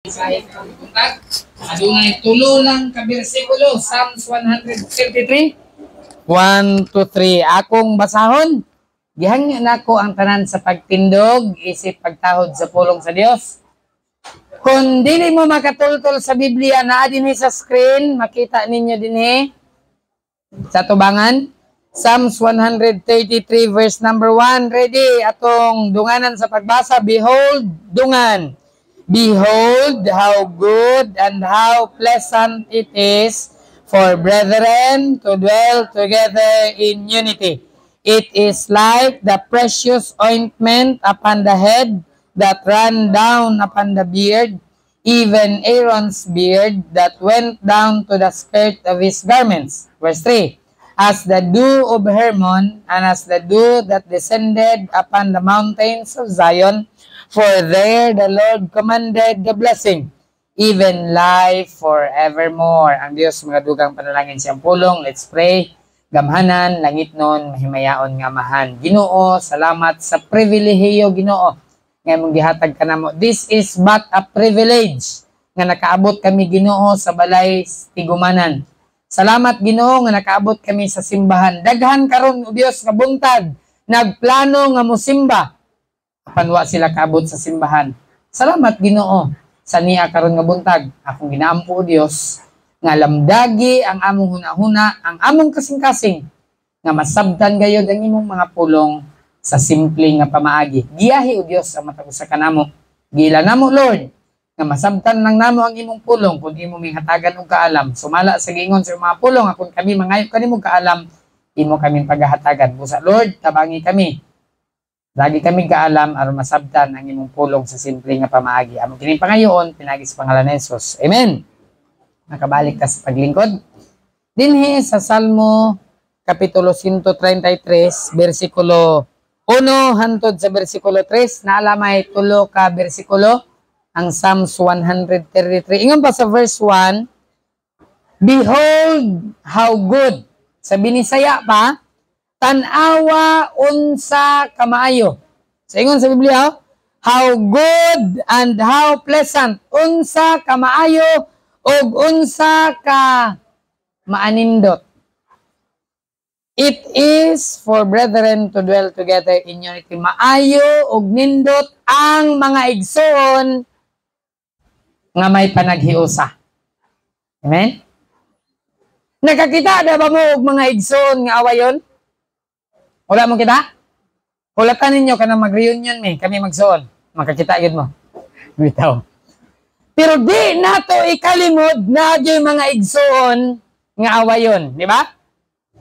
Isayas ng buntag. Adunay tulo lang ka bersikulo. Psalms 133. 1 to 3. Akong basahon. Gihangyo nako ang tanan sa pagtindog, isip pagtahod sa pulong sa Dios. Kung dili mo makatultol sa Biblia na dinhi sa screen, makita ninyo dinhi sa tubangan. Psalms 133 verse number 1. Ready? Atong dunganan sa pagbasa. Behold, dungan. Behold how good and how pleasant it is for brethren to dwell together in unity. It is like the precious ointment upon the head that ran down upon the beard, even Aaron's beard that went down to the skirt of his garments. Verse 3. As the dew of Hermon, and as the dew that descended upon the mountains of Zion, for there the Lord commanded the blessing, even life forevermore. Ang Diyos, mga dugang panalangin siyang pulong. Let's pray. Gamhanan, langit nun, mahimayaon nga mahan. Ginoo, salamat sa pribilehiyo, Ginoo, nga mong gihatag ka namo. This is but a privilege nga nakaabot kami, Ginoo, sa balay tigumanan. Salamat, Ginoo, nga nakaabot kami sa simbahan. Daghan karon, o Dios, nga buntag, nagplano nga musimba. Panwa sila kaabot sa simbahan. Salamat, Ginoo, sa niya karon nga buntag. Akong ginaampo, o Dios, nga lamdagi ang among hunahuna, ang among kasing-kasing, nga masabtan gayod ang imong mga pulong sa simple nga pamaagi. Giyahi, o Dios, ang matag usa kanamo. Gila namo, Lord, nga masabtan lang namo ang imong pulong kung imo mihatagan og kaalam. Sumala sa giingon sa mga pulong, akon kami mangayo kanimo kaalam, imo kaming paghahatagan. Busa, Lord, tabangi kami. Lagi kami kaalam aron masabtan ang imong pulong sa simple nga pamaagi. Among kining pangayoon pinagi sa pangalan ni Jesus. Amen. Nakabalik ka sa paglingkod. Dinhi sa Salmo kapitulo 133 bersikulo 1 hangtod sa bersikulo 3, naalamay tulo ka bersikulo ang Psalms 133. Ingon pa sa verse 1, behold how good. Sa binisaya pa, tanawa unsa kamaayo. Sa ingon sa Biblia, how good and how pleasant. Unsa kamaayo og unsa ka maanindot. It is for brethren to dwell together in unity. Maayo og nindot ang mga igsoon nga may panaghiusa. Amen? Nakakita na ba mo og mga igsoon nga awayon? Wala mo kita? Hulatan ninyo ka na mag-reunion kami magsuon. Makakita yun mo. Bitaw. Pero di nato ikalimod na yung mga igsoon nga awayon. Di ba?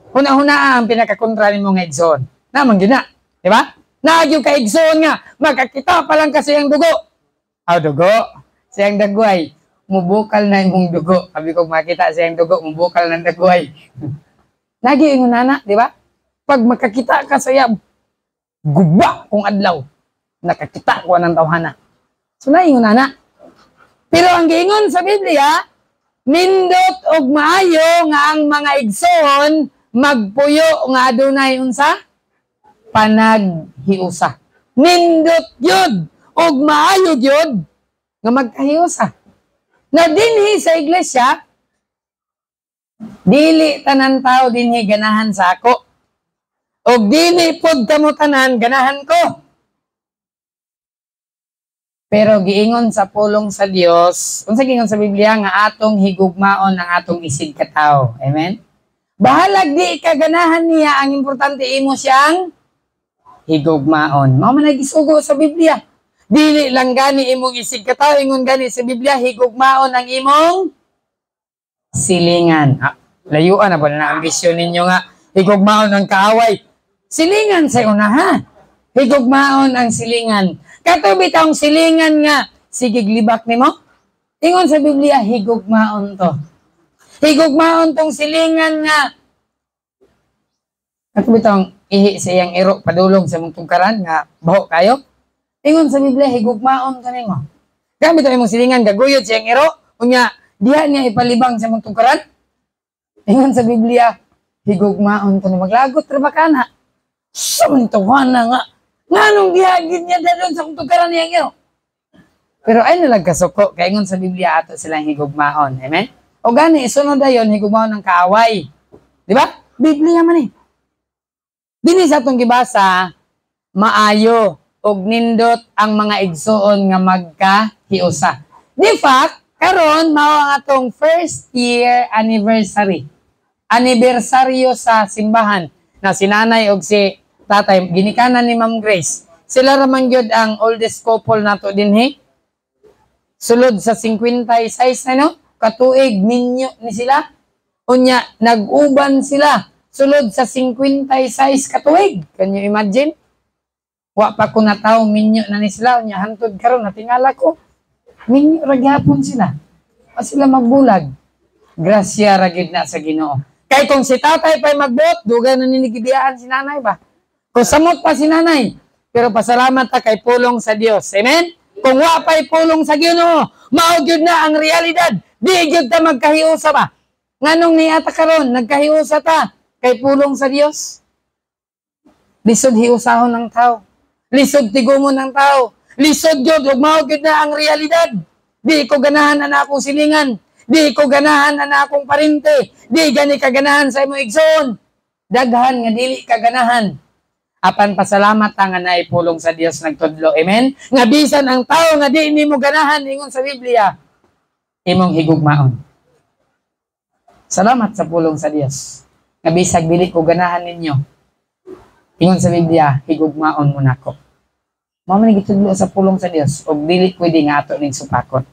Huna-huna ang pinakakontra mo nga igsoon. Naman yun na. Di ba? Na yung ka igsoon nga. Makakita pa lang kasi ang dugo. Aw, dugo. Siyang dagway. Mubukal na yung dugo. Sabi ko makita siyang dugo. Mubukal ng dagway. Lagi yung nana. Di ba? Pag makakita ka saya, guba kung adlaw. Nakakita ko ng tawhana. So na ingon na. Pero ang giingon sa Biblia, nindot og maayo nga ang mga igsoon magpuyo nga adunay unsa? Panaghiusa. Nindot yun og maayo yun nga magkahiusa. Na dinhi sa iglesia, dili tanan tao dinhi ganahan sa ako. Og dili pod kamo tanan ganahan ko. Pero giingon sa pulong sa Dios, unsa giingon sa Biblia nga atong higugmaon ang atong isig ka tawo. Amen. Bahalag di ka ganahan niya, ang importante imo siyang higugmaon. Mao man nagisugo sa Biblia. Dili lang gani imong isig ka tawo, ingon gani sa Biblia higugmaon ang imong silingan. Layuan na ba na ambisyon ninyo nga higugmaon ang kaaway? Silingan sa unahan. Higugmaon ang silingan. Katubi taong silingan nga, sige libak nimo. Ingon sa Biblia, higugmaon to. Higugmaon tong silingan nga. Katubi taong ihi sa iyang iro, padulong sa mong tungkaran nga, baho kayo. Ingon sa Biblia, higugmaon to nimo. Gamit ang imong silingan, gaguyod sa iyang iro, unya, diha niya ipalibang sa mong tungkaran. Ingon sa Biblia, higugmaon to nimo. Maglagot, trabakana. Samantawan na nga. Nga nung gihagin niya doon sa tungkaran niya ngayon. Pero ay nalag kasuko, kaya ngon sa Biblia ato silang higugmaon. Amen? O gani, isunod na yun, higugmaon ng kaaway. Di ba? Biblia man eh. Dini sa itong gibasa, maayo og nindot ang mga igsuon nga magkahiusa. Di fact, karon mao ang atong first year anniversary. Anibersaryo sa simbahan na si nanay og si tatay ginikanan ni Ma'am Grace. Sila raman gyud ang oldest couple nato dinhi. Sulod sa 56 na no, katuig minyo ni sila. Unya nag-uban sila sulod sa 56 katuig. Can you imagine? Wa pa ko nataw minyo na ni sila unya hantod karon natingala ko. Minyo ra gyapon sila. Pa sila magbulag. Grasya ra gid na sa Ginoo. Kay kung si tatay pa'y magbuot, dugay na ninigibiyaan si nanay ba? Kung samot pa si nanay, pero pasalamat ta kay pulong sa Dios. Amen? Kung wa pa'y pulong sa Ginoo, mao gyud na ang realidad. Di gyud ta magkahiusa ba? Nganong niata karon nagkahiusa ta kay pulong sa Dios? Lisod hiusahon ng tao. Lisod tigumon ng tao. Lisod gyud ug mao gyud na ang realidad. Di ko ganahan na akong silingan. Di ko ganahan na akong parinte. Di gani kaganahan sa imong igsoon. Daghan nga dili kaganahan. Apan pasalamat ta nga naipulong sa Dios nagtudlo. Amen? Nga bisan ang tao nga di nimo ganahan ingon sa Biblia, imong higugmaon. Salamat sa pulong sa Dios. Nga bisag dili ko ganahan ninyo. Ingon sa Biblia, higugmaon mo nako. Mao man gitudlo sa pulong sa Dios ug dili pwede nga ato ning supakot.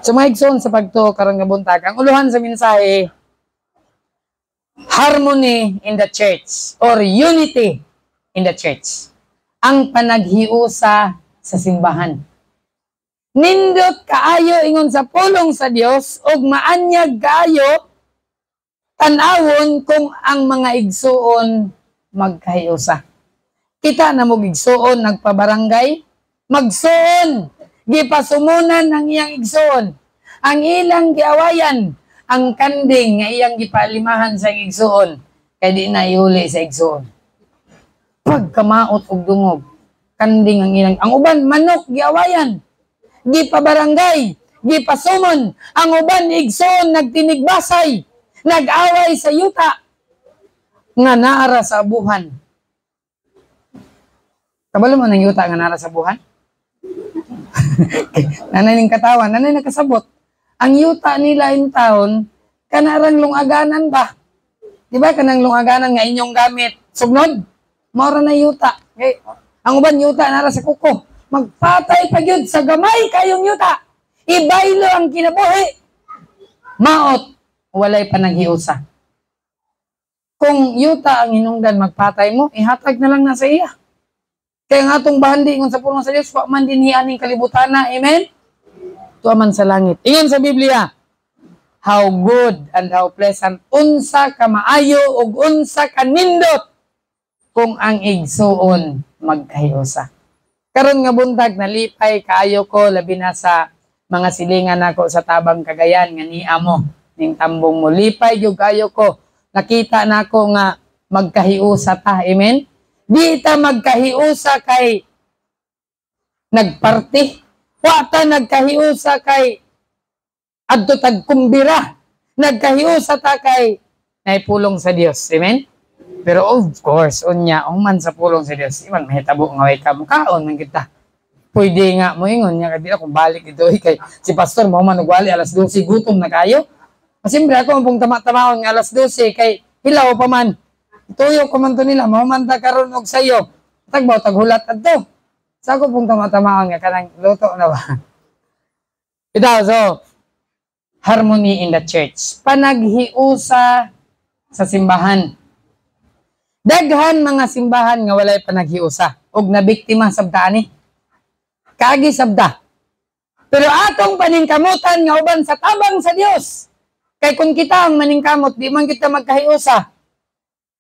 So mga igsoon sa pagtuo karon nga buntag, ang uluhan sa mensahe, harmony in the church or unity in the church. Ang panaghiusa sa simbahan. Nindot kaayo ingon sa pulong sa Dios ug maanyag kaayo tan-awon kung ang mga igsuon magkahiusa. Kita na mo igsuon nagpabarangay, magsuon gipasumunan ang iyang igsuon. Ang ilang giawayan, ang kanding nga iyang gipalimahan sa igsuon, kay di na ihuli sa igsuon. Pagkamaot og dungog, kanding ang ilang. Ang uban, manok, giawayan. Gipabarangay, gipasumon. Ang uban, igsuon, nagtinigbasay, nag-away sa yuta, nga naara sa abuhan. Kabalo mo ng yuta nga naara sa abuhan? Nanay ning katawan, nanay nakasabot. Ang yuta nila in town, kanarang lungaganan ba? Diba kanang lungaganan nga inyong gamit? Sugnod, maura na yuta. Okay. Ang uban yuta nara sa kuko. Magpatay pa yun sa gamay kayong yuta. Ibaylo ang kinabuhi. Maot, walay pa naghiusa. Kung yuta ang hinungdan magpatay mo, ihatag na lang na sa iya. Kaya nga itong bahandi ingon sa pulong sa Diyos, wa man din hianing kalibutan na. Amen? Tuwa man sa langit. Ingon sa Biblia, how good and how pleasant, unsa ka maayo ug unsa ka nindot kung ang igsuon magkahiusa. Karon nga buntag, nalipay kaayo ko, labi na sa mga silingan nako sa Tabang Cagayan, nga niya mo, ning tambong mo. Lipay yung kayo ko, nakita nako nga magkahiusa ta. Amen? Di ta magkahiusa kay nagparty. Wa ta nagkahiusa kay adto tagkumbira. Nagkahiusa ta kay naipulong sa Dios. Amen? Pero of course, unya, man sa pulong sa Dios, iman mahitabo nga way kamukaon man kita. Pwede nga mo ingon niya kadila kung balik ito kay si pastor mo man nagwali alas 12 gutom na kayo. Masimbre ako pong tama-tamaon nga alas 12 kay hilaw pa man. Tuyo ko man to nila, mamanta karon og sayo. Tagbaw taghulat adto. Sa ko pong tama-tamaon nga kanang luto na ba. Ito, so harmony in the church. Panaghiusa sa simbahan. Daghan mga simbahan nga walay panaghiusa og nabiktima sabda ani. Kaagi sabda. Pero atong paningkamutan nga uban sa tabang sa Dios. Kay kung kita ang maningkamot, di man kita magkahiusa.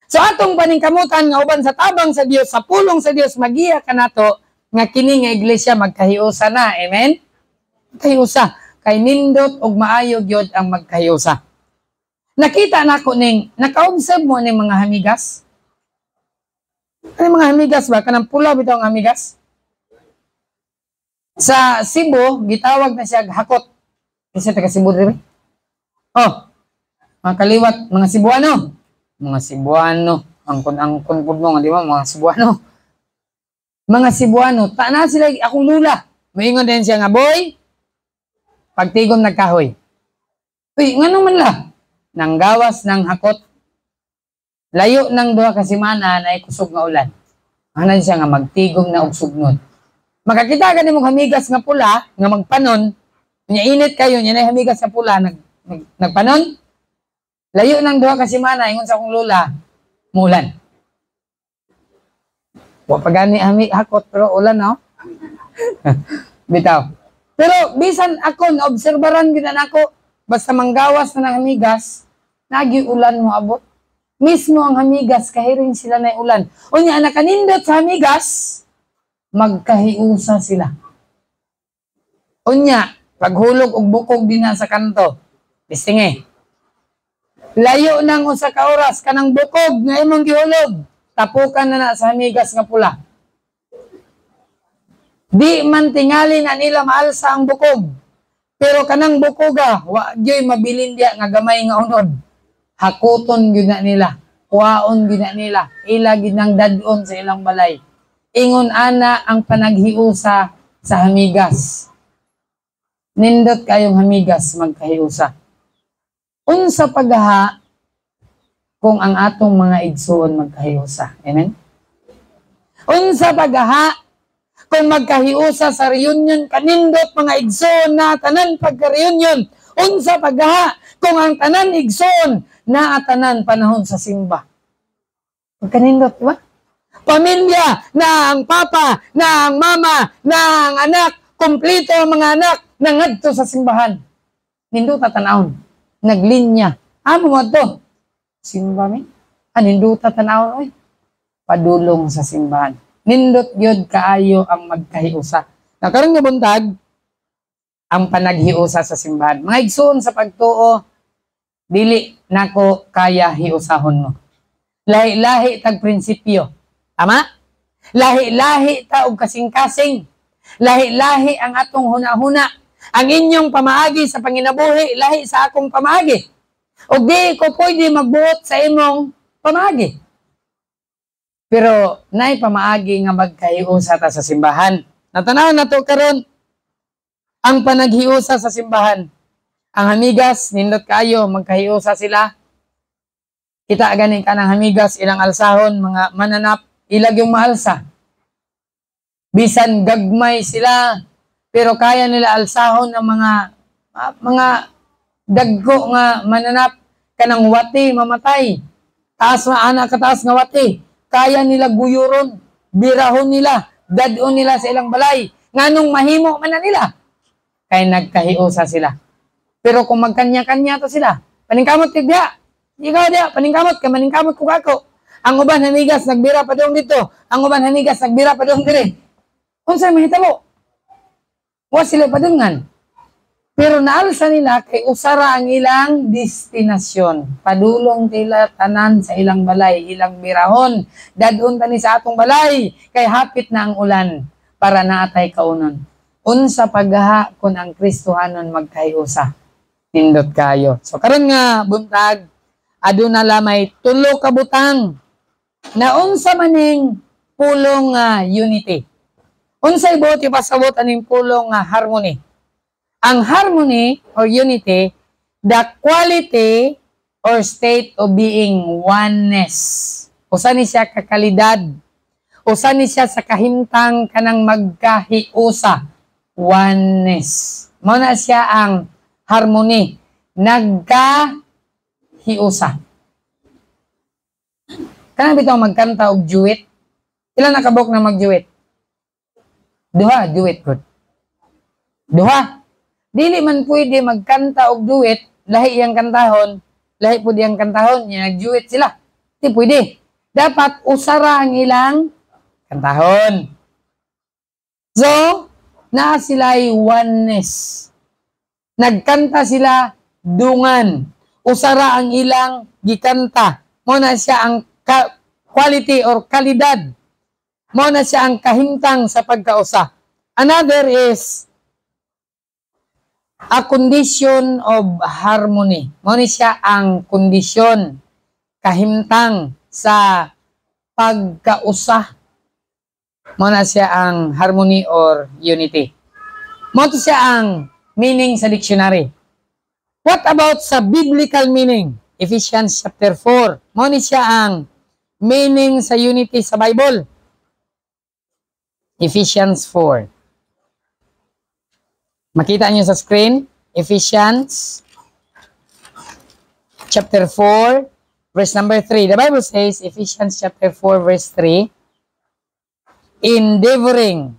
So atong paningkamutan nga uban sa tabang sa Dios, sa pulong sa Dios, magiya ka nato nga kini nga iglesia magkahiusa na. Amen? Magkahiusa. Kay nindot og maayo gyud ang magkahiusa. Nakita nako ning, naka-observe mo ning mga hamigas? Ano mga hamigas ba? Kanang pula bitaw ang hamigas? Sa Cebu, gitawag na siya hakot. Kasi taga Cebu rin. Oh, mga kaliwat, mga Cebuano. Mga Cebuano. Angkon po mo, di ba? Mga Cebuano. Mga Cebuano. Taana sila, akong lula. Maingon din siya nga, boy, pagtigom nagkahoy. Uy, nga naman la. Nanggawas ng hakot. Layo ng 2 ka semana na ikusog nga ulan. Hanan siya nga magtigom na og sugnod. Makakita ka ni mong hamigas nga pula, nga magpanon, nya init kayo, nya na hamigas nga pula, nagpanon. Layo ng 2 ka semana, ingon sa akong lula, mulan. Wa pa gani hakot, pero ulan, no? Bitaw. Pero bisan ako, naobserbaran gina nako, basta manggawas na ng hamigas, nagi-ulan mo abot. Mismo ang hamigas, kahiring sila na ulan. O niya, nakanindot sa hamigas, magkahiusa sila. O niya, paghulog og bukog din sa kanto, bistingi. Layo ng usa ka oras, kanang bukog nga imong gihulog, tapukan na sa hamigas nga pula. Di man tingali na nila maalsa ang bukog. Pero kanang bukoga, wa gyoy mabilin diya nga gamay nga unod. Hakuton gyud na nila, kuhaon gyud na nila, ila gyud nang dadon sa ilang balay. Ingon ana ang panaghiusa sa hamigas. Nindot kayong hamigas magkahiusa. Unsa pagha kung ang atong mga igsoon magkahiusa. Amen? Unsa pagha kung magkahiusa sa reunion kanindot mga igsoon na tanan pagka-reunion. Unsa pagha kung ang tanan igsoon na tanan panahon sa simba. Kanindot, di ba? Pamilya, na ang papa, na ang mama, na ang anak, kompleto ang mga anak, nangadto sa simbahan. Nindot tatanawon, naglinya. Amo mo to? Simba mi? Nindot tatanawon, oy. Padulong sa simbahan. Nindot yun kaayo ang magkahiusa. Nakaroon nga buntag, ang panaghiusa sa simbahan. Mga igsoon sa pagtuo, dili nako kaya hiusahon mo. Lahi-lahi tag prinsipyo. Tama? Lahi-lahi ta og kasing-kasing. Lahi-lahi ang atong huna-huna. Ang inyong pamaagi sa panginabuhi, lahi sa akong pamaagi. O di ko pwede magbuot sa imong pamaagi. Pero nay pamaagi nga magkahiusa ta sa simbahan. Natanaw na to karon ang panaghiusa sa simbahan. Ang hamigas, nindot kayo, magkahiusa sila. Kita ganin ka ng hamigas, ilang alsahon, mga mananap, ilag yung maalsa. Bisan gagmay sila, pero kaya nila alsahon ng mga dagko nga mananap, kanang wati, mamatay. Taas na anak, kataas nga wati. Kaya nila guyuron, birahon nila, dadon nila sa ilang balay. Nganong mahimo man na nila. Kaya nagkahiusa sila. Pero kung magkanya-kanya to sila, paningkamot tigya. Ikaw dia, paningkamot ka, maningkamot ko kako. Ang uban hanigas, nagbira pa doon dito. Ang uban hanigas, nagbira pa doon dire. Kung saan mahitabo? Wa sila pa doon ngan. Pero naalsa nila, kay usara ang ilang destinasyon. Padulong tila tanan sa ilang balay, ilang birahon. Dadun tani sa atong balay, kay hapit na ang ulan, para naatay kaunon. Unsa pagha kun ang Kristohanon magkahiusa. Nindot kayo. So karon nga buntag aduna lamay 3 ka butang na unsa maning pulong unity. Unsay buti pasabot aning pulong harmony. Ang harmony or unity, the quality or state of being oneness. Usa ni siya kakalidad. Usa ni siya sa kahimtang kanang magkahiusa. Oneness. Mao na siya ang harmony. Nagkahiusa. Kanang bitaw magkanta og duet. Ilan nakabok na mag-duet? 2, duet good. 2. Dili man pwede magkanta og duet, lahi iyang kantahon, lahi pud iyang kantahon, nag-duet sila. Di pwede. Dapat usara ang ilang kantahon. So, naa sila'y oneness. Nagkanta sila dungan. Usara ang ilang gikanta. Mo na siya ang quality or kalidad. Mo na siya ang kahimtang sa pagkausa. Another is a condition of harmony. Mao ni siya ang kondisyon, kahimtang sa pagkausa. Mao na siya ang harmony or unity. Mao to siya ang meaning sa dictionary. What about sa biblical meaning? Ephesians chapter 4. Mao ni siya ang meaning sa unity sa Bible. Ephesians 4. Makita niyo sa screen, Ephesians chapter 4, verse number 3. The Bible says, Ephesians chapter 4, verse 3, endeavoring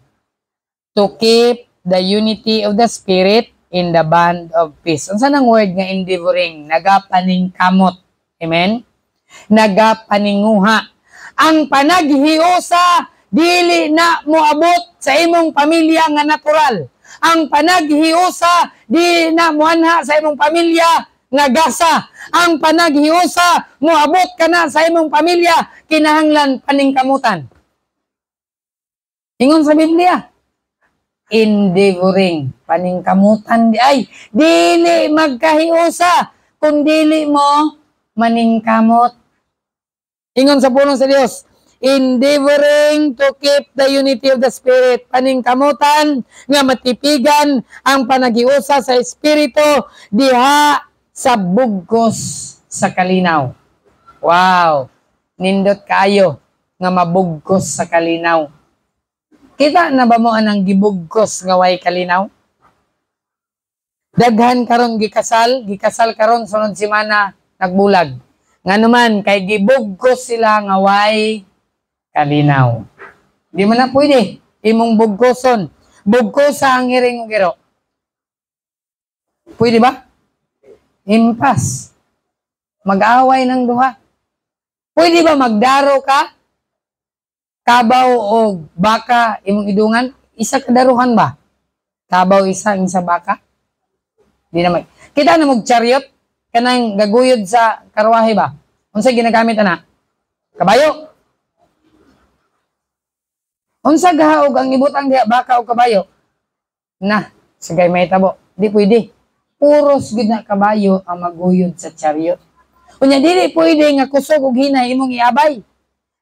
to keep the unity of the Spirit in the bond of peace. Unsa nang word nga endeavoring? Nagapaningkamot. Amen? Nagapaninguha. Ang panaghiusa, dili na moabot sa imong pamilya nga natural. Ang panaghiusa, di na muanha sa imong pamilya nga gasa. Ang panaghiusa, moabot ka na sa imong pamilya, kinahanglan paningkamutan. Ingon sa Biblia, endeavoring, paningkamutan di ay, dili magkahiusa, kung dili mo maningkamot. Ingon sa pulong sa Dios, endeavoring to keep the unity of the Spirit. Paningkamutan nga matipigan ang panaghiusa sa Espiritu diha sa bugkos sa kalinaw. Wow! Nindot kayo nga mabugkos sa kalinaw. Kita na ba mo anang gibugkos nga way kalinaw? Daghan karon gikasal karon sunod semana nagbulag. Nga naman kay gibugkos sila nga way kalinaw. Di man na pwede. Imong bugkoson. Bugkosa ang hiring giro. Pwede ba? Impas. Mag-away ng duha. Pwede ba magdaro ka? Kabaw o baka imong idungan? Isa kadaruhan ba? Kabaw isa baka? Di naman. Kita na mag-chariot? Kanang gaguyod sa karwahe ba? Unsa ginagamit ana? Kabayo. Unsa gahaog ang ibutang diha baka o kabayo? Na, sagay may tabo. Di pwede. Puros gid na kabayo ang maguyod sa chariot. Unya dili pwede nga kusog og hinay imong iabay.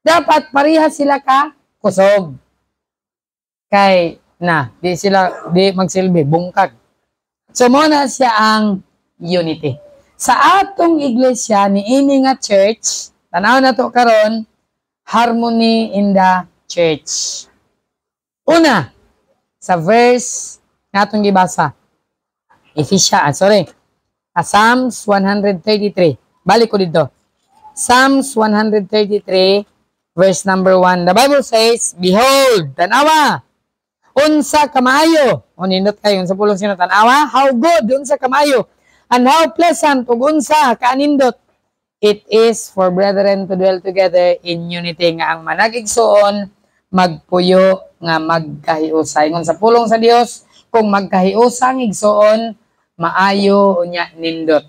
Dapat parehas sila ka kusog. Kay di magsilbi bungkag. So mo na siya ang unity. Sa atong iglesia niini nga church, tanaw na to karon, harmony in the church. Una, sa verse natong gibasa. Psalms 133. Balik ko dito. Psalms 133, verse number 1. The Bible says, behold, tanawa, unsa kamayo. O nindot kayo, unsa pulong sino tanawa? How good, unsa kamayo. And how pleasant, ug unsa kaanindot. It is for brethren to dwell together in unity, nga ang manag-igsoon, magpuyo, nga magkahiusa. Ingon sa pulong sa Dios, kung magkahiusa ang igsoon, maayo unya nindot.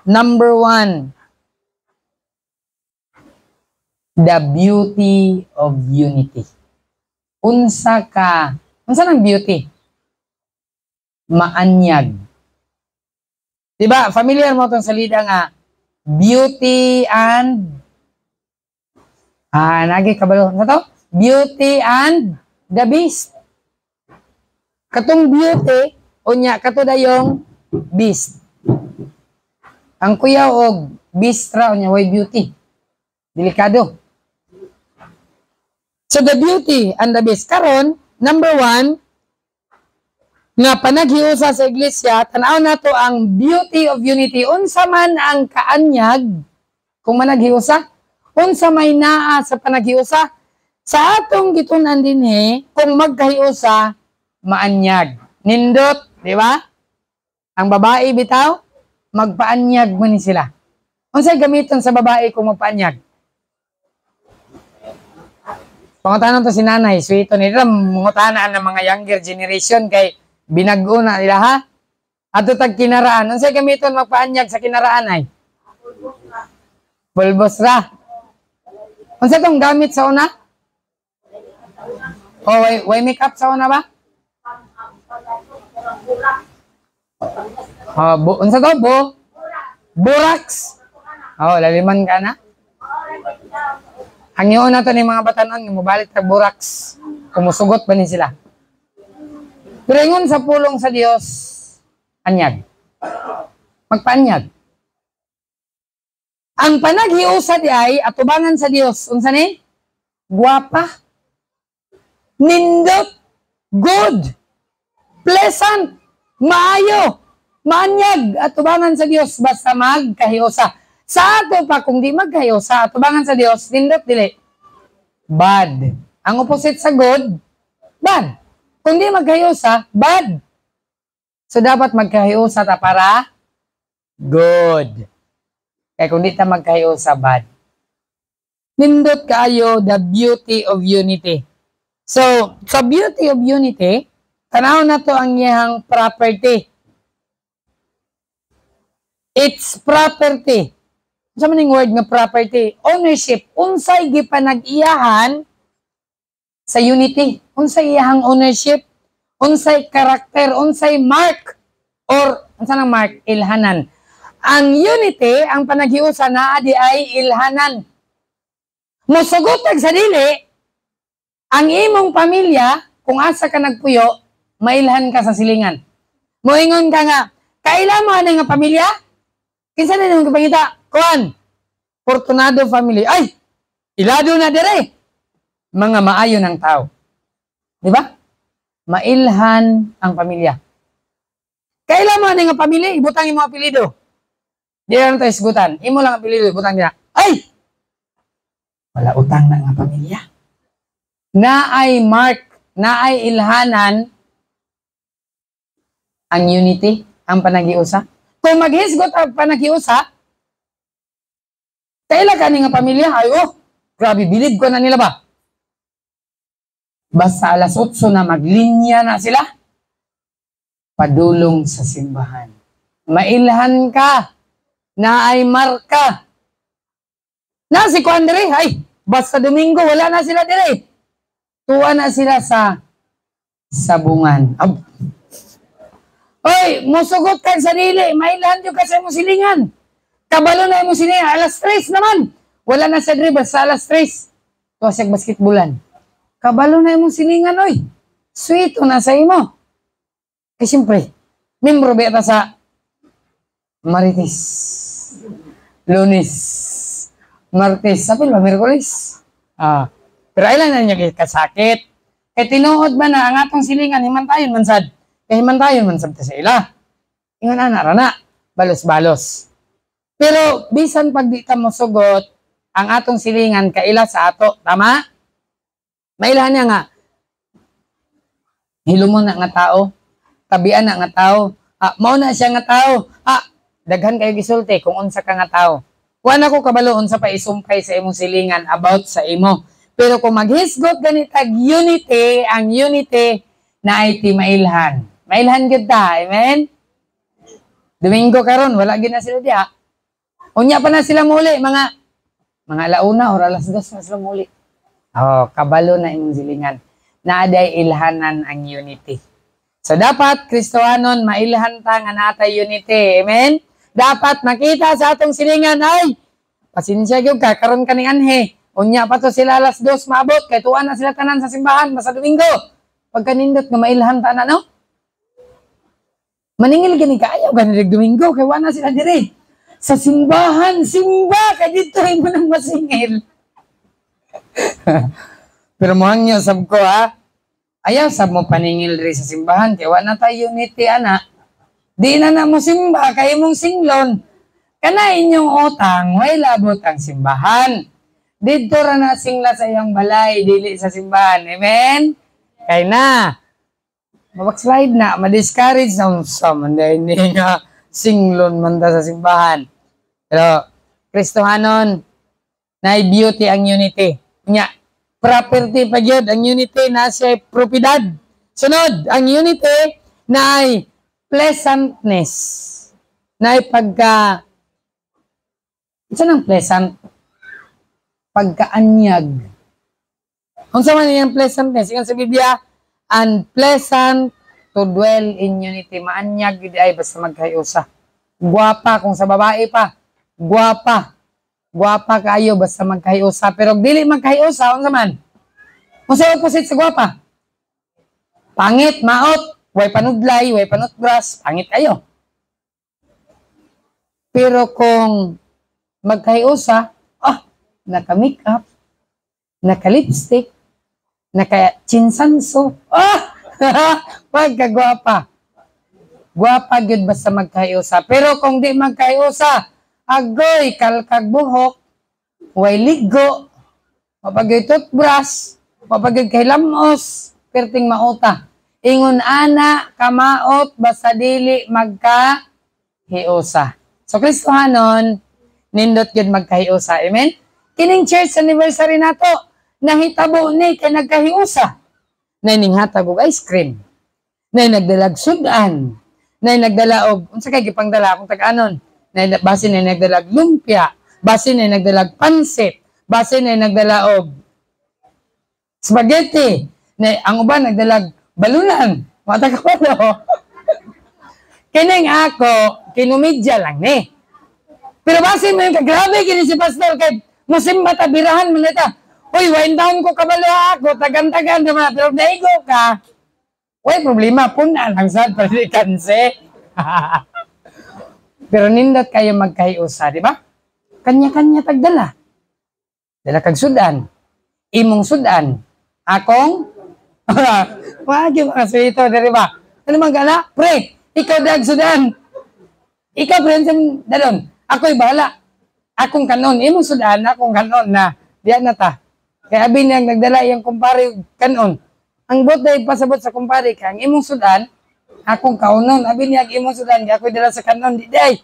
Number 1, the beauty of unity. Unsa nang beauty? Maanyag. Diba, familiar mo itong salida nga, beauty and, nagi kabalo, ano to? Beauty and the Beast. Katong beauty, unya, kato dayong beast. Ang kuya og beast ra, unya, way beauty. Delikado. So the beauty and the beast. Karon, number 1, nga panaghiusa sa iglesia, tanaw na to ang beauty of unity. Unsa man ang kaanyag, kung managhiusa, unsa may naa sa panaghiusa, sa atong gitunan dinhi, kung magkahiusa, maanyag. Nindot, di ba? Ang babae bitaw, magpaanyag mo ni sila. Unsay gamiton sa babae kung magpaanyag? Pangutanon to si nanay, sweeto nila, mangutanan ng mga younger generation kay binago na nila ha. Ato tag kinaraan. Unsay gamiton magpaanyag sa kinaraan ay? Pulbos ra. Unsay tong gamit sa una? Oh, way make up sa una ba? Unsa to? Borax. Laliman ka na. Ang yun na to ni mga batanon, mubalik na borax. Kumusugot ba ni sila? Pero ingon sa pulong sa Dios, anyag. Magpaanyag. Ang panaghiusa di ay atubangan sa Dios. Unsa ni? Guwapa. Nindot. Good. Pleasant. Maayo. Maanyag. Atubangan sa Dios basta magkahiusa. Sa ato pa kung di magkahiusa, atubangan sa Dios, nindot dili. Bad. Ang opposite sa good, bad. Kung di magkahiusa, bad. So dapat magkahiusa ta para good. Kaya kung di ta magkahiusa, bad. Nindot kaayo the beauty of unity. So, sa beauty of unity, tanaw na to ang iyang property. It's property. Sa maning word nga property? Ownership. Unsay gipanag-iyahan sa unity. Unsay iyahang ownership. Unsay karakter. Unsay mark. Or, unsa nang mark? Ilhanan. Ang unity, ang panaghiusa na adi ay ilhanan. Musugotag sa dili, ang imong pamilya, kung asa ka nagpuyo, mailhan ka sa silingan. Moingon ka nga, kailan mo nga pamilya? Kinsa na nang kapangita? Kuan, Fortunado family. Ay, ilado na dire. Mga maayo ng tao. Di ba? Mailhan ang pamilya. Kailan mo nga pamilya, ibutang imong apelyido. Di lang tayo sigutan. Imo lang apelyido, ibutang niya. Ay! Wala utang na nga pamilya. Na ay mark, na ay ilhanan ang unity, ang panaghiusa. Kung maghisgot ang panaghiusa, kaila ka nga pamilya, ay grabe, bilib ko na nila ba? Basta alas 8 na maglinya na sila, padulong sa simbahan. Mailhan ka, na ay marka. Na si Kuan dire, ay, basta Domingo, wala na sila dire. Tuwa na sila sa sabungan. Oy, musugot ka sa dili, mailhan yung kasi mo silingan. Kabalo na mo silingan, alas 3 naman. Wala na sa dire, basta alas 3. Tuwa siya basketbulan. Kabalo na mo silingan, oy. Sweet na sa imo. Kasi siyempre, membro ba sa Marites. Lunes, Martes, sapil ba, Merkulis? Pero ilan na niya kasakit. Kaya tinuod ba na ang atong silingan, himantayon man sad. Kaya himantayon man sad sa ila. Ingon na, rana, balos-balos. Pero, bisan pag di ta mo sugot, ang atong silingan, kaila sa ato, tama? Mailahan niya nga, hilumon na nga tao, tabian na nga tao, mauna siya nga tao, daghan kayo gisulti kung unsa ka nga tao. Wala ko kabalo unsa pa isumpay sa imong silingan about sa imo. Pero kung maghisgot ganitag unity, ang unity na ay ti mailhan. Mailhan gyud ta, amen? Domingo karon wala gyud na sila diha. Unya pa na sila muli mga alauna or alas 2 na sila muli. Kabalo na imong silingan. Naaday ilhanan ang unity. So dapat Kristohanon mailhan ta nga natay unity, amen? Dapat makita sa atong silingan, ay, pasensya gyud ka, karon kaning anhe. Unya pa to sila alas 2 maabot, kay tuwa na sila tanan sa simbahan, basta Domingo. Pagkanindot nga mailhan ta na, no? Maningil gini ka, ayaw ganilig Domingo, kay wala sila dire. Sa simbahan, simba, kay dito mo nang masingil. Pero mohang nyo, sab ko, ayaw sab mo paningil dire sa simbahan, kay wala tayo unity, anak. Di na mo simba, kay mong singlon. Kana inyong utang, way labot ang simbahan. Dito ra na singla sa iyong balay, dili sa simbahan. Amen? Kay na. Mabackslide na, ma-discourage na sa hindi nga singlon man sa simbahan. Pero, Kristohanon, na beauty ang unity. Nya, property pa yun, ang unity na siya propiedad. Sunod, ang unity na ay pleasantness. Na ay pagka, isa ng pleasant? Pagkaanyag. Kung sa man yung pleasantness, yung sa Biblia, unpleasant to dwell in unity. Maanyag gid ay basta magkahiusa. Guwapa kung sa babae pa. Guwapa. Guwapa kayo basta magkahiusa. Pero dili magkahiusa, unsa man? Unsa opposite sa guwapa? Pangit, maot, way panudlay, way panutbras, pangit kayo. Pero kung magkahiusa, naka-makeup, naka-lipstick, naka-chinsanso, pagkagwapa. Gwapa gyud basta magkahiusa. Pero kung di magkahiusa, agoy, kalkag buhok, way ligo, mapagyoy toothbrush, mapagyoy kahilamos, perting mauta. Ingon ana, kamaot, basta dili magkahiusa. So, Kristohanon, nindot yun magkahiusa. Amen? Kining church anniversary nato, nahitabo ni kay nagkahiusa. Nay ninghatag og ice cream. Nay nagdalag sudan. Nay nagdala og unsa kay gipangdala akong tag-anon. Nay basin nay nagdalag lumpia, basin nay nagdalag pansit, basin nay nagdala og spaghetti. Nay ang uban nagdalag balunan. Matag ko no. Kining ako kinumidya lang ni. Pero basin mo yung kagrabe kini si pastor kay musimba ta birahan man nita. Uy, wind down ko kabalo ako, tagan-tagan naman, pero naigo ka. Uy, problema, puna lang sad, palikanse. Pero nindot kayo magkahiusa, di ba? Kanya-kanya tagdala. Dala kag sudan. Imong sudan. Akong, wag yung mga suito, di ba? Ano man gana? Pre, ikaw dag sudan. Ikaw, pre, dalon. Ako'y bahala. Akong kanon. Imong sudan, akong kanon na. Diyan na ta. Kaya abin niyang nagdala yung kumpare kanon. Ang botay pasabot sa kumpare ka, ang imong sudan, akong kaunon. Abin niya, imong sudan, ako'y dala sa kanon. Di day.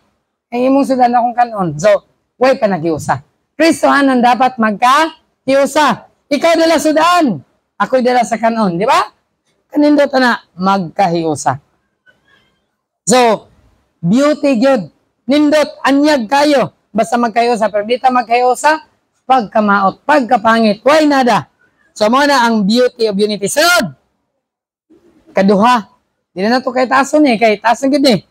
Ang imong sudan, akong kanon. So, way pa nag-iusa. Kristohanon dapat magka-iusa. Ikaw dala sudan, ako'y dala sa kanon. Di ba? Kanindot na, magkahiusa. So, beauty good. Nindot, anyag kayo. Basta magkahiusa. Pero di ta magkahiusa, pagkamaot, pagkapangit, why nada. So, mo na ang beauty of unity. Sunod! Kaduha. Di na to kay tason eh. Kay tason gid eh.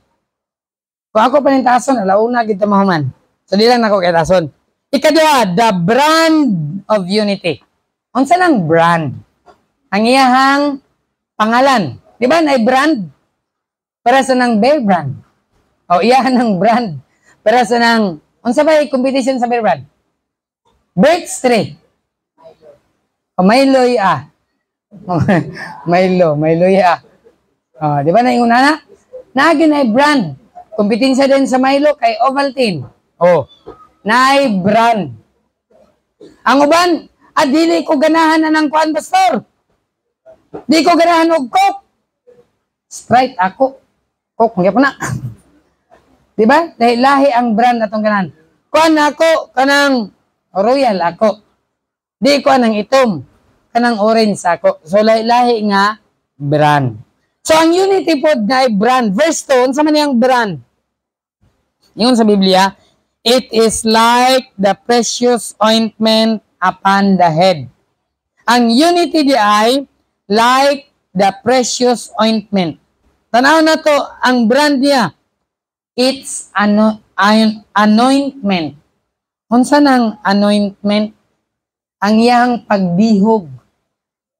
Kung ako pa ng tason, alauna gid mahuman. So, di lang ako kay tason. Ikaduha, the brand of unity. Unsa lang brand? Ang iyahang pangalan. Di ba na brand? Para sa nang Bear Brand. O iyahan ng brand. Para sa nang, unsa ba yung competition sa Bear Brand? Birthstray. O Milo ya. Milo ya. O, di ba na yung una na? Nagin ay brand. Kompetensya din sa Milo kay Ovaltine. O, naay brand. Ang uban, dili ko ganahan na ng kuan pastor. Di ko ganahan og Coke. Sprite ako. Coke, hindi po na. Di ba? Dahil lahi ang brand atong ganahan. Kuan ako, kanang Royal ako. Di ko anang itom. Kanang orange ako. So, lahi nga brand. So, ang unity pod na ay brand. Verse 2, sa man yung brand? Yun sa Biblia, it is like the precious ointment upon the head. Ang unity di ay like the precious ointment. Tanaw na to, ang brand niya, it's anointment. Unsa nang anointment? Ang iyang pagdihog.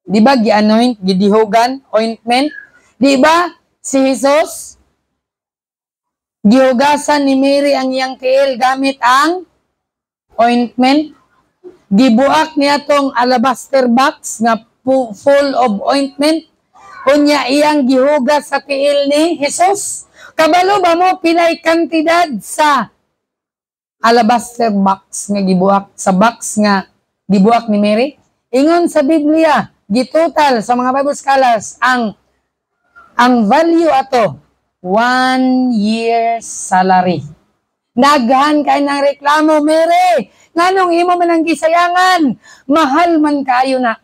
Di ba gi-anoint, gidihogan, ointment? Di ba si Jesus, gihugasan ni Mary ang iyang tiil gamit ang ointment? Gibuak niya tong alabaster box nga full of ointment. Unya iyang gihugas sa tiil ni Jesus. Kabalo ba mo pilay kantidad sa alabaster box nga gibuak sa box nga gibuak ni Mary? Ingon sa Biblia, gitotal sa mga Bible scholars ang value ato 1 year's salary. Daghan kay ng reklamo, Mary. Nganong imo man ang gisayangan? Mahal man kayo na.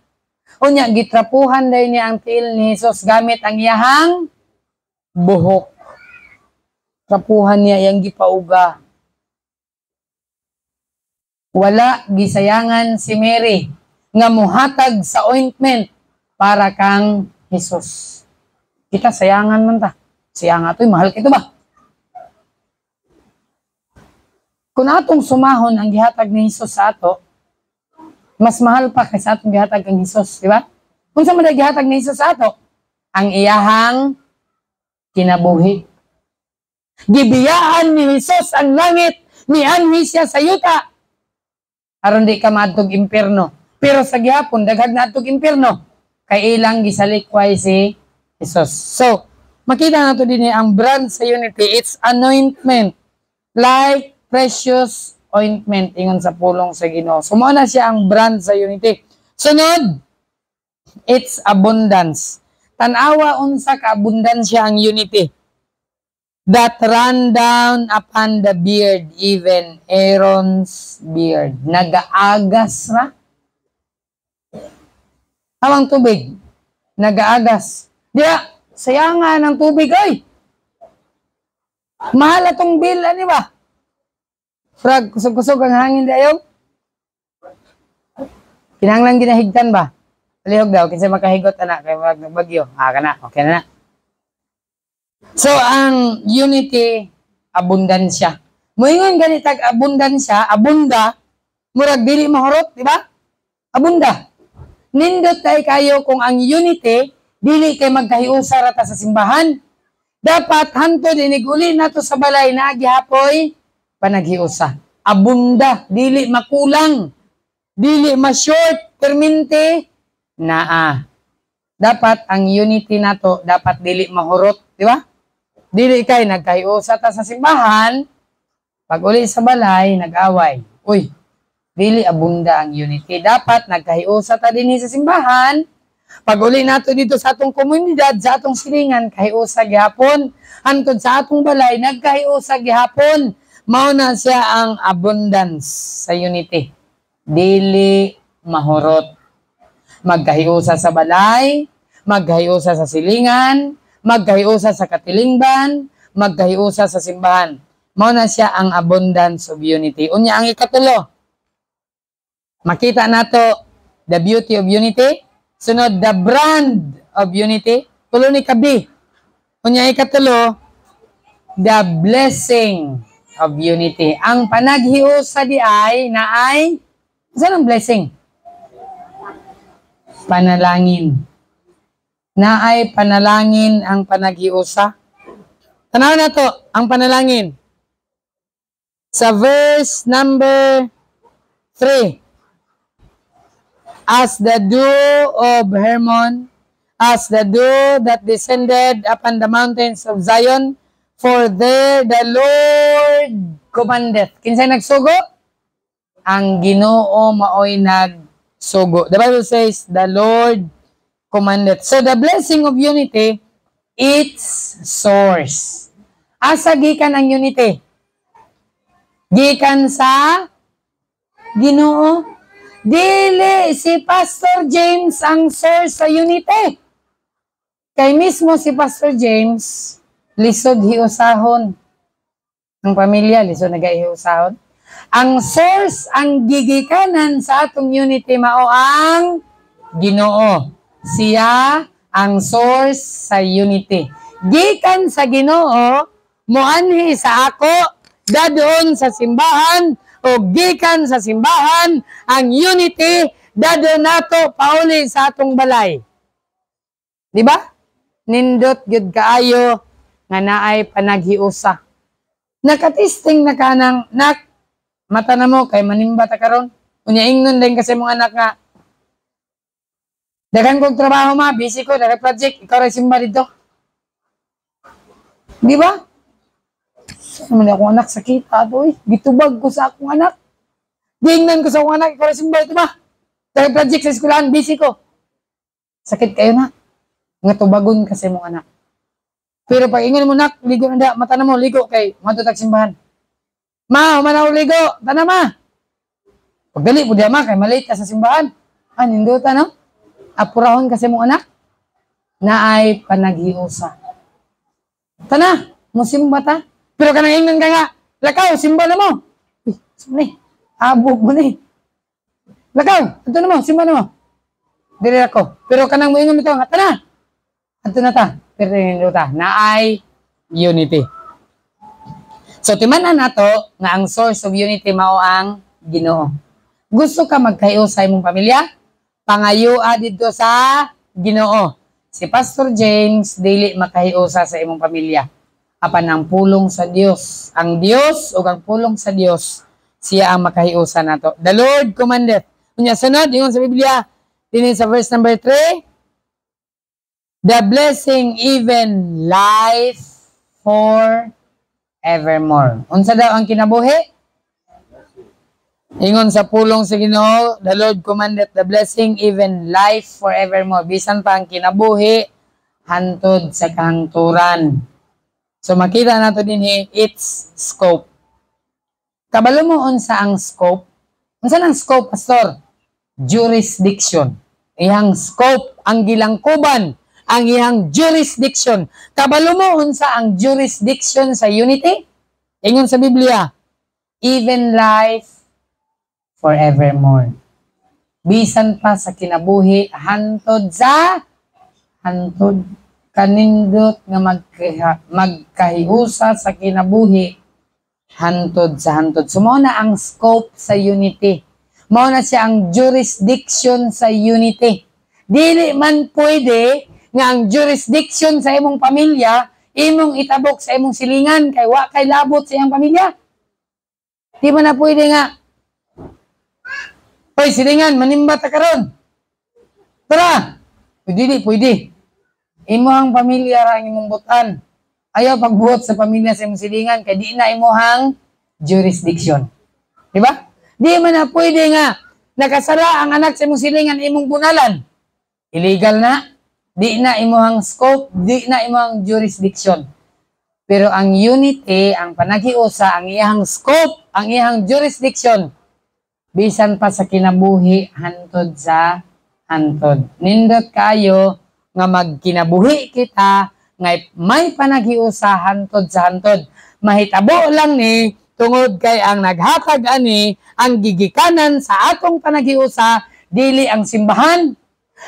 Unya gitrapuhan day niya ang tiil ni Jesus gamit ang iyahang buhok. Trapuhan niya iyang gipauga. Wala gisayangan si Mary nga muhatag sa ointment para kang Jesus. Kita sayangan man ta. Sayang ato'y mahal kito ba? Kung atong sumahon ang gihatag ni Hesus sa ato, mas mahal pa kaysa atong gihatag ang Hesus, di ba? Kung sa man gihatag ni Hesus sa ato, ang iyahang kinabuhi. Gibiyaan ni Hesus ang langit, nianhi siya sa yuta. Aron di ka maadtog impierno. Pero sa gihapon, daghag na adtog impierno. Kay ilang gisalikway si Hesus. So, makita nato din ang brand sa unity, it's anointment. Like precious ointment, ingon sa pulong sa Ginoo. So, mao na siya ang brand sa unity. Sunod, it's abundance. Tanawa unsa ka abundansya ang unity. That ran down upon the beard, even Aaron's beard. Nagaagas ra. Awang tubig. Nagaagas. Diya, sayangan ang tubig, ay. Mahal atong bill, ano ba? Frag, kusog-kusog ang hangin dayo. Kinahanglan ginahigtan ba? Palihog daw, kinsa makahigot anak, kay magbagyo. Kana, okay na na. So, ang unity, abundansya. Moingon ganitag abundansya, abunda, murag dili mahurot, di ba? Abunda. Nindot tayo kayo kung ang unity, dili kay magkahiusa rata sa simbahan. Dapat hantod iniguli nato sa balay na gihapoy panaghiusa. Abunda, dili makulang, dili ma-short, permente, naa. Dapat ang unity nato, dapat dili mahurot, di ba? Dili kay nagkahiusa ta sa simbahan, pag uli sa balay, nag-away. Uy, dili abunda ang unity. Dapat nagkahiusa ta din sa simbahan. Pag uli nato dito sa atong komunidad, sa atong silingan, kahiusa gihapon. Hantod sa atong balay, nagkahiusa gihapon. Mao na siya ang abundance sa unity. Dili mahurot. Magkahiusa sa balay, magkahiusa sa silingan, magkahiusa sa katilingban, magkahiusa sa simbahan. Mao na siya ang abundance of unity. Unya ang ikatulo. Makita nato the beauty of unity. Sunod, the brand of unity. Tulo ni kabi. Unya ikatulo, the blessing of unity. Ang panaghiusa di ay na ay, saan ang blessing? Panalangin. Na ay panalangin ang panaghiusa. Tanaw na to, ang panalangin. Sa verse number 3. As the dew of Hermon, as the dew that descended upon the mountains of Zion, for there the Lord commandeth. Kinsay nagsugo? Ang Ginoo maoy nagsugo. The Bible says, the Lord commandeth. So the blessing of unity, its source. Asa gikan ang unity? Gikan sa Ginoo. Dili si Pastor James ang source sa unity. Kay mismo si Pastor James, lisod hiusahon. Ang pamilya, lisod naghiusahon. Ang source, ang gigikanan sa atong unity mao ang Ginoo. Siya ang source sa unity. Gikan sa Ginoo, moanhi sa ako, dadoon sa simbahan, o gikan sa simbahan, ang unity, dadoon nato pauli sa atong balay. Di ba? Nindot gyud kaayo nga naay panaghiusa. Nakatisting na kanang nak mata na mo kay manimba ta karon. Unya ingnon din kasi mong anak nga daghan kong trabaho ma, busy ko, daghan project, ikaw ray simba dito. Di ba? Saan man akong anak sakit, adoy. Gitubag ko sa akong anak. Gingnan ko sa akong anak, ikaw ray simba dito ba? Daghan project sa eskwelahan, busy ko. Sakit kayo na. Nga tubagon kasi mong anak. Pero pag ingon mo nak, ligo na da, mata na mo, ligo kay matutag simbahan. Ma, umanaw ligo, tana ma. Pagdali po diya ma, kay malate ka sa simbahan. Nindota no? Apurahon kasi mong anak, na ay panaghiusa. Tana, musimba ta. Pero kanang ingnan ka nga, lakaw, simba na mo. Uy, simba na abog mo na Lakaw, ito na mo, simba na mo. Dili ako. Pero kanang mo ingon ito nga, tana, Ato na ta, pero ta, naay unity. So, timanan nato nga ang source of unity mao ang Ginoo. Gusto ka magkayo sa imong pamilya? Pangayua dito sa Ginoo. Si Pastor James, dili makahiusa sa imong pamilya. Apan ang pulong sa Dios. Ang Dios o ang pulong sa Dios, siya ang makahiusa nato. The Lord commanded. Unya sunod, ingon sa Biblia, din sa verse number 3, the blessing even life for evermore. Unsa daw ang kinabuhi? Ingon sa pulong sa Ginoo, the Lord commanded the blessing even life forevermore. Bisan pa ang kinabuhi hantod sa kahangturan. So makita nato dinhi its scope. Kabalo mo unsa ang scope? Unsa ang scope, pastor? Jurisdiction. Iyang scope, ang gilangkuban, ang iyang jurisdiction. Kabalo mo unsa ang jurisdiction sa unity? Ingon sa Biblia, even life forevermore. Bisan pa sa kinabuhi, hantod kanindot nga magkahiusa sa kinabuhi, hantod sa hantod. So, mao na ang scope sa unity. Mao na siya ang jurisdiction sa unity. Dili man pwede nga ang jurisdiction sa imong pamilya, imong itabok sa imong silingan, kay wa kay labot sa iyang pamilya. Di man na pwede nga, oy, silingan, manimba ta karon. Tara! Pwede. Imo ang pamilya ra ang imong butan. Ayaw pagbuot sa pamilya sa imong silingan, kay di na imuhang jurisdiction. Di ba? Di man na pwede nga, nakasara ang anak sa imong silingan, imong bunalan. Illegal na. Di na imuhang scope, di na imuhang jurisdiction. Pero ang unity, ang panaghiusa, ang iyang scope, ang iyang jurisdiction, bisan pa sa kinabuhi, hantod sa hantod. Nindot kayo nga magkinabuhi kita, nga may panaghiusa hantod sa hantod. Mahitabo lang ni, tungod kay ang naghatag ani, ang gigikanan sa atong panaghiusa, dili ang simbahan.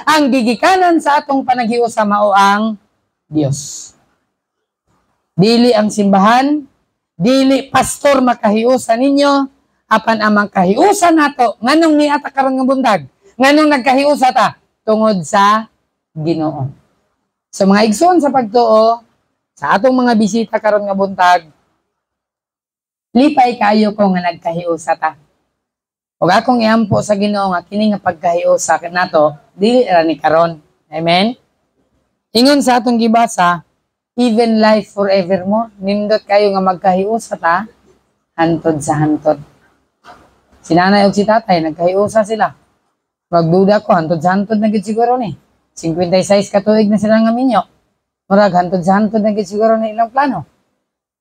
Ang gigikanan sa atong panaghiusa mao ang Dios. Dili ang simbahan, dili pastor makahiusa ninyo, apan amang kahiusa nato, nganong ni ata karon nga buntag, nganong nagkahiusa ta tungod sa Ginoo. So mga igsoon sa pagtuo, sa atong mga bisita karon nga buntag, lipay kayo ko nga nagkahiusa ta. Ug akong iampo sa Ginoo nga kini nga pagkahiusa nato, dili ra ni karon. Amen. Ingon sa atong gibasa, even life forevermore, nindot kayo nga magkahiusa ta hantod sa hantod. Si nanay o si tatay, nagkahiusa sila. Magduda ko, hantod sa hantod na gid siguro ni. 56 katuig na sila nga minyo. Murag, hantod sa hantod na gid siguro na ilang plano.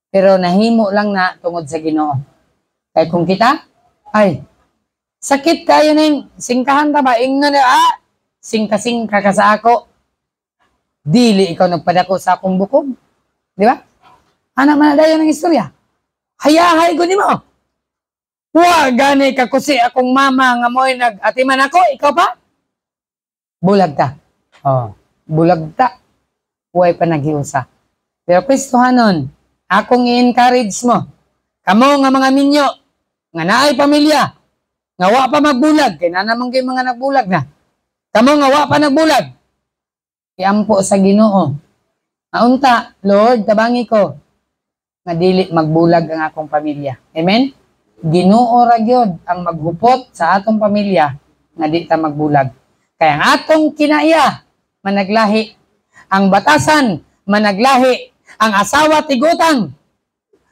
Pero nahimo lang na tungod sa Ginoo. Kaya kung kita, ay, sakit kayo na yung singkahan ta ba? Ingno na, singka-singka ka sa ako. Dili ikaw nagpadako sa akong bukog. Di ba? Anak man na dayo ng istorya. Hayahay ko ni mo. Wa gani ka kusi akong mama nga mo'y nag-atiman ako, ikaw pa? Bulag ta. Oh, bulag ta. Huwag pa naghiusa. Pero Kristohanon, akong i-encourage mo. Kamo nga mga minyo, nga naay pamilya, nga wa pa magbulag, kaya na naman kayo mga nagbulag na. Kamo nga wa pa nagbulag, iampo sa Ginoo. Naunta, Lord, tabangi ko, nga dili magbulag ang akong pamilya. Amen? Ginoo ra gyud ang maghupot sa atong pamilya nga di ta magbulag. Kaya ang atong kinaiya managlahi, ang batasan managlahi, ang asawa tigutang,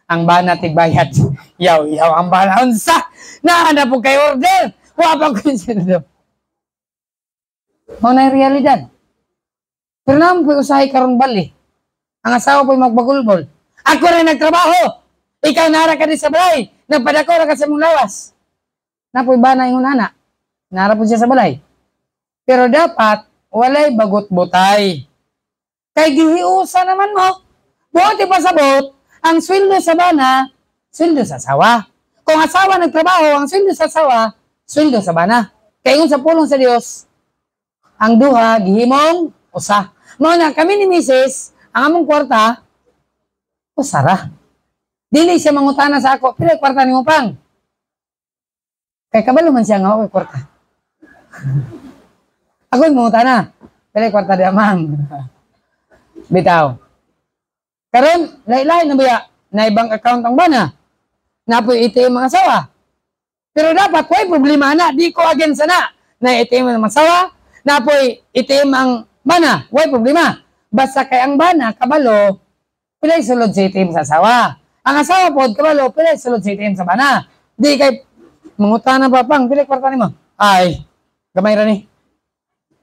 ang bana tigbayad. Yaw ang bana unsa na po kay order. Wa pa ko sinado. Mo na realidad. Pero naman po usahay karon bali. Ang asawa po magbagulbol. Ako rin nagtrabaho. Ikaw nara ka din sa balay. Nagpadako ra ka sa mong lawas. Napoy ba na yung nana? Nara po siya sa balay. Pero dapat, walay bagot-butay. Kay gihiusa naman mo. Buti pa sabot, ang sweldo sa bana, sweldo sa asawa. Kung asawa nagtrabaho, ang sweldo sa asawa, sweldo sa bana. Kaya yung sa pulong sa Dios, ang duha, gihimong usa. Mauna, kami ni Mrs., ang among kwarta, Sara. Dili siya mangutana sa ako, pero kwarta ni mo pang. Kay kabalo man siya nga, kwarta. Ako yung mangutana, pero kwarta di amang. Bitaw. Karon, lain-lain na ba na ibang account ang bana? Napoy ATM mga asawa. Pero dapat, may problema na. Di ko against na. Na ATM ang masawa. Napoy ATM ang bana. May problema. Basta kay ang bana, kabalo, pilay sulod sa ATM sa asawa. Ang asawa po, kabalo, pilay sulod sa ATM sa bana. Di kay, mangutana pa pang, pilay kwarta ni mo. Ay, gamay ra ni.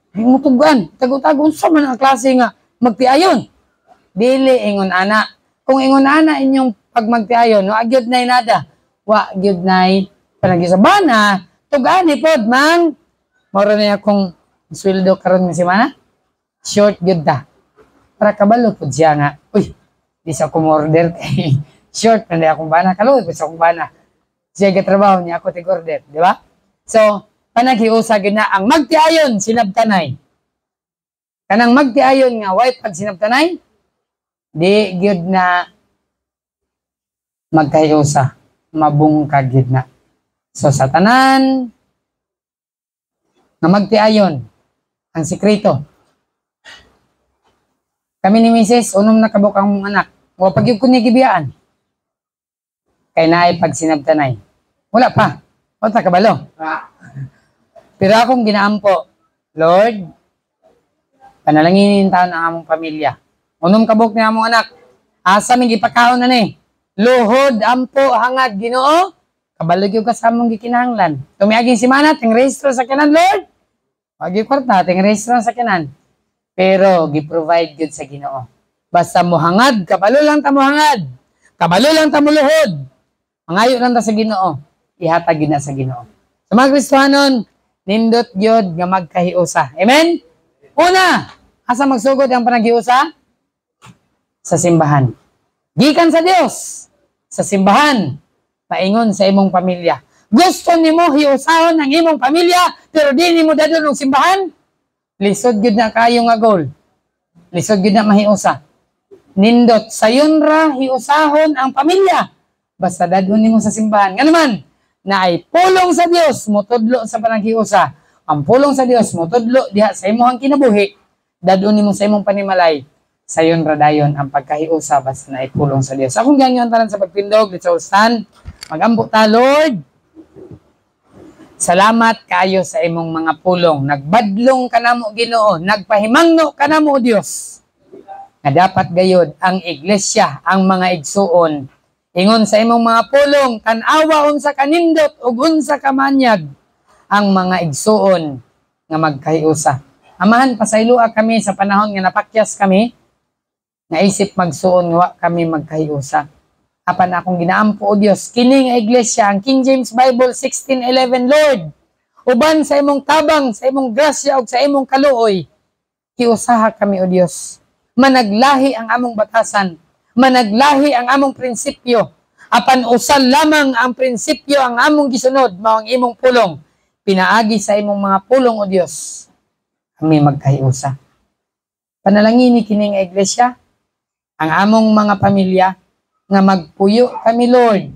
Di mo tugan. Tago-tago, sa man ang klase nga, magtiayon. Dili ingon ana. Kung ingon ana inyong pag magtiayon, no, agyod na nada. Wa, agyod na panagi sa bana, tugani pod, mang. Moro na akong sweldo karon nga semana. Short gyud ta. Para kabalo pod siya nga. Uy, di sa akong order kay short na akong bana. Kaloy po sa akong bana. Siya gatrabaho niya ako tig-order, di ba? So, panaghiusa gyud na ang magtiayon sinabtanay. Kanang magtiayon nga wife pag sinabtanay, di gyud na magkahiusa, mabungkag gyud na. So sa tanan nga magtiayon ang sikreto. Kami ni Mrs. unom na kabuk ang anak. Wa pagyud ko ni gibiyaan. Kay naay pag sinabtanay. Wala pa. O ta kabalo. Pero akong ginaampo, Lord, panalanginin taon ang among pamilya. Unom kabuk ni among anak. Asa mi gipakaon na ni. Luhod, ampo, hangad, Ginoo. Kabalog yung kasamong gikinahanglan. Tumiaging simana, ting rehistro sa kanan, Lord. Wag yung kwarta, ting rehistro sa kanan. Pero, giprovide yun sa Ginoo. Basta mo hangad, kabalo lang ta mo hangad. Kabalo lang ta mo luhod. Mangayo lang ta sa Ginoo. Ihatag yun na sa Ginoo. Sa mga Kristohanon, nindot yun nga magkahiusa. Amen? Una, asa magsugod ang panaghiusa? Sa simbahan. Gikan sa Dios, sa simbahan, paingon sa imong pamilya. Gusto nimo hiusahon ang imong pamilya, pero di nimo dadon og simbahan? Lisod gyud na kayo nga goal. Lisod gyud na mahiusa. Nindot sayon ra hiusahon ang pamilya. Basta dadon nimo sa simbahan. Nga naman, na ay pulong sa Dios motudlo sa panaghiusa. Ang pulong sa Dios motudlo diha sa imong kinabuhi. Dadon nimo sa imong panimalay. Sayon radayon ang pagkahiusa basta na ipulong sa Dios. Akong ganyan tanan sa pagpindog, let's all stand. Magambo ta, Lord. Salamat kayo sa imong mga pulong. Nagbadlong kanamo Ginoo, nagpahimangno kanamo Dios. Nga dapat gayud ang iglesia, ang mga igsuon, ingon sa imong mga pulong, tan-awa unsa kanindot ug unsa kamanyag ang mga igsuon nga magkahiusa. Amahan, pasaylua kami sa panahon nga napakyas kami, naisip magsuon nga kami magkahiusa. Apan akong ginaampo o Dios, kini nga iglesia, ang King James Bible 16:11, Lord, uban sa imong tabang, sa imong grasya ug sa imong kaluoy, hiusaha kami o Dios. Managlahi ang among batasan, managlahi ang among prinsipyo. Apan usal lamang ang prinsipyo ang among gisunod, mao ang imong pulong. Pinaagi sa imong mga pulong o Dios, kami magkahiusa. Panalangini kini nga iglesia, ang among mga pamilya, nga magpuyo kami, Lord,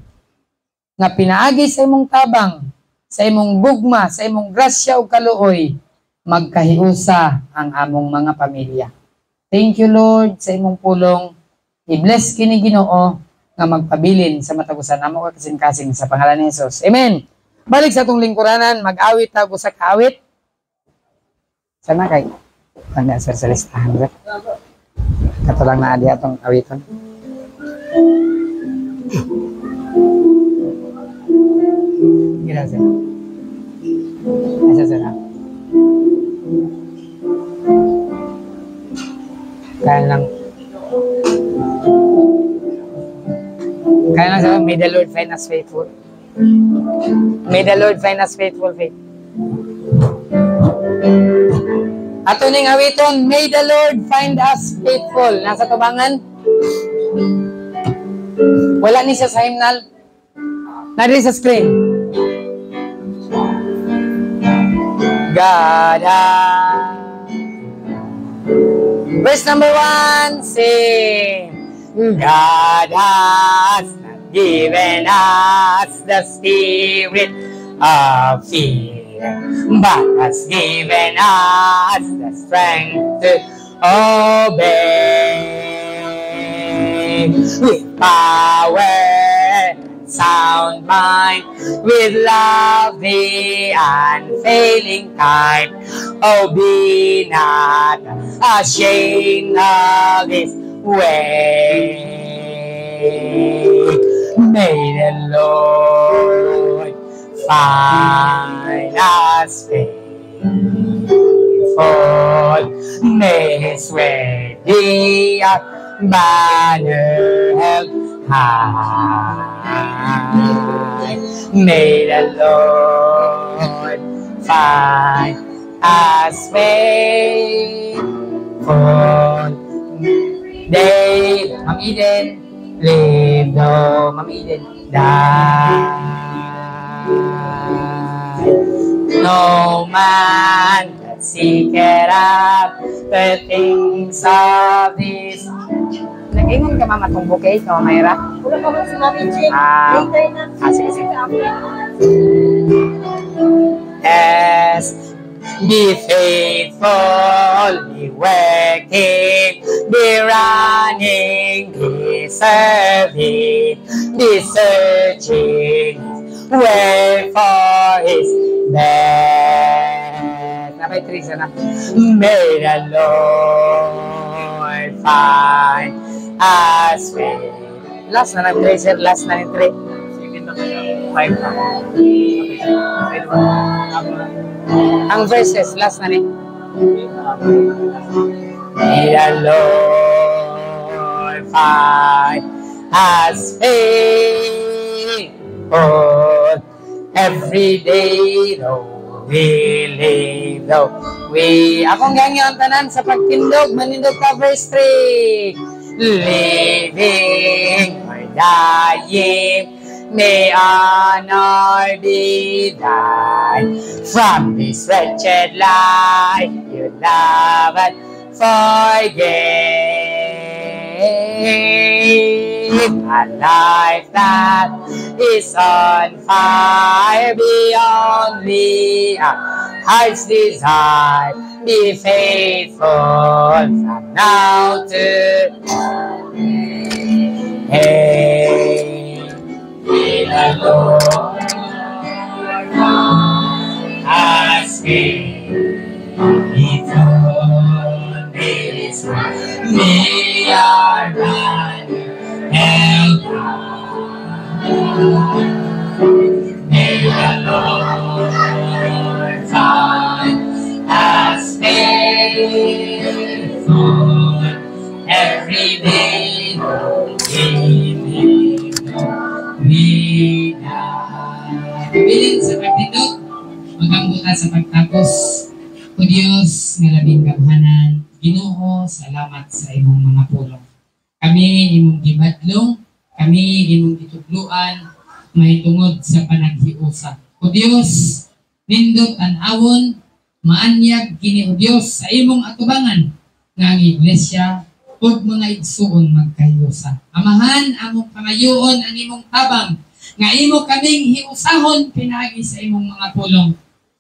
nga pinaagi sa imong tabang, sa imong bugma, sa imong grasya o kaluoy, magkahiusa ang among mga pamilya. Thank you, Lord, sa imong pulong. I-bless kini Ginoo nga magpabilin sa matagusan namo kasing-kasing sa pangalan ni Jesus. Amen. Balik sa atong lingkuranan, mag-awit tago sa kaawit. Sana kay tanda sir sa listahan. Kato lang na adi atong awiton. Gracias. Esa será. Kaya lang sa may the Lord find us faithful. May the Lord find us faithful, faith. Ato ning awiton, may the Lord find us faithful. Nasa tubangan? Wala ni siya sa hymnal. Nari sa screen. God Verse number 1, sing. God has not given us the spirit of fear, but has given us the strength to obey. With power, sound mind, with love the unfailing kind. Oh, be not ashamed of this way. May the Lord find us faithful. May His way be our banner held high. May the Lord find us faithful. They, Ma'am Eden, live though Ma'am Eden die. No man that seeketh after things of this. Nag-ingon ka mama tong bouquet no, Mayra? Wala pa man sinabi, Jake. Later na. Sige, sige. Yes. Be faithful, be working, be running, be serving, be searching, wait for His best. Napay Teresa na. May the Lord find us faithful. Last na ng Teresa, last na ng Teresa. Sige na kayo. 5 na. Ang verses, last na ni. May the Lord find us faithful every day, though we live, though we... Akong gangyon tanan sa pagtindog, manindog ka verse 3. Living or dying, may honor be thine. From this wretched life you love and forgive. A life that is on fire beyond the heart's desire. Be faithful from now to hey. May the Lord ask Him, He told His word, may our banner held high. May the Lord find us faithful every day, bilin sa pagtindog, magkambutan sa pagtapos. O Diyos, nga labing kabuhanan, Ginoo, salamat sa imong mga pulong. Kami imong gibadlong, kami imong gitudluan, may tungod sa panaghiusa. O Diyos, nindot an awon, maanyag kini o Diyos sa imong atubangan, nga ang iglesia, ug mga igsuon magkahiusa. Amahan, among pangayoon ang imong tabang, nga imo kaming hiusahon pinagi sa imong mga pulong.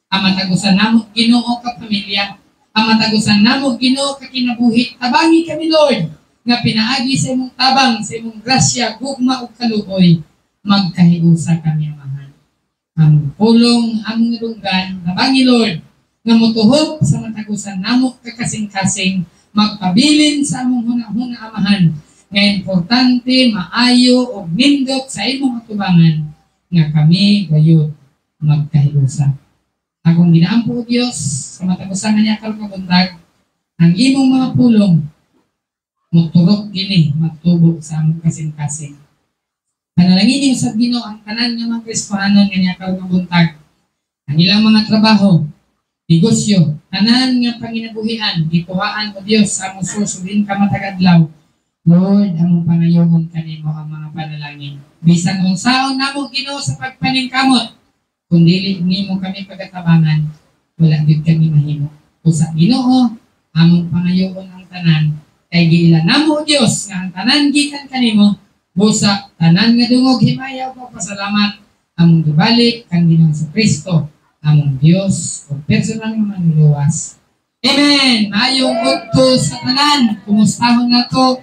Amatagusan namo Ginoo ka pamilya, amatagusan namo Ginoo ka kinabuhi. Tabangi kami Lord, nga pinaagi sa imong tabang, sa imong grasya, gugma ug kaluoy, magkahiusa kami amahan. Ang pulong among dunggan, tabangi Lord, nga motuhop sa matagusan namo kakasing-kasing, magpabilin sa among huna-huna amahan, nga importante, maayo o nindot sa imong atubangan, nga kami gayud magkahiusa. Akong ginaampo o Diyos, sa matagusan nga niya kalkabuntag, ang imong mga pulong, magturok gini, magtubog sa among kasing-kasing. Panalangin sa Ginoo ang tanan nga mga Kristohanon nga niya kalkabuntag, ang ilang mga trabaho, negosyo, tanan nga panginabuhian, gikuhaan o Diyos sa among susubin ka matagadlaw. Lord, among pangayohon kanimo ang mga panalangin. Bisan unsaon namo Ginoo sa pagpaningkamot, kung dili nimo kami pagatabangan, wala gyud kami mahimo. Usa Ginoo, among pangayoon ang tanan, kay giila namo Dios nga ang tanan gikan kanimo, busa tanan nga dungog himaya ko pasalamat among gibalik kang Ginoong Kristo, among Dios o personal nga manluluwas. Amen. Maayong udto sa tanan. Kumustahon na to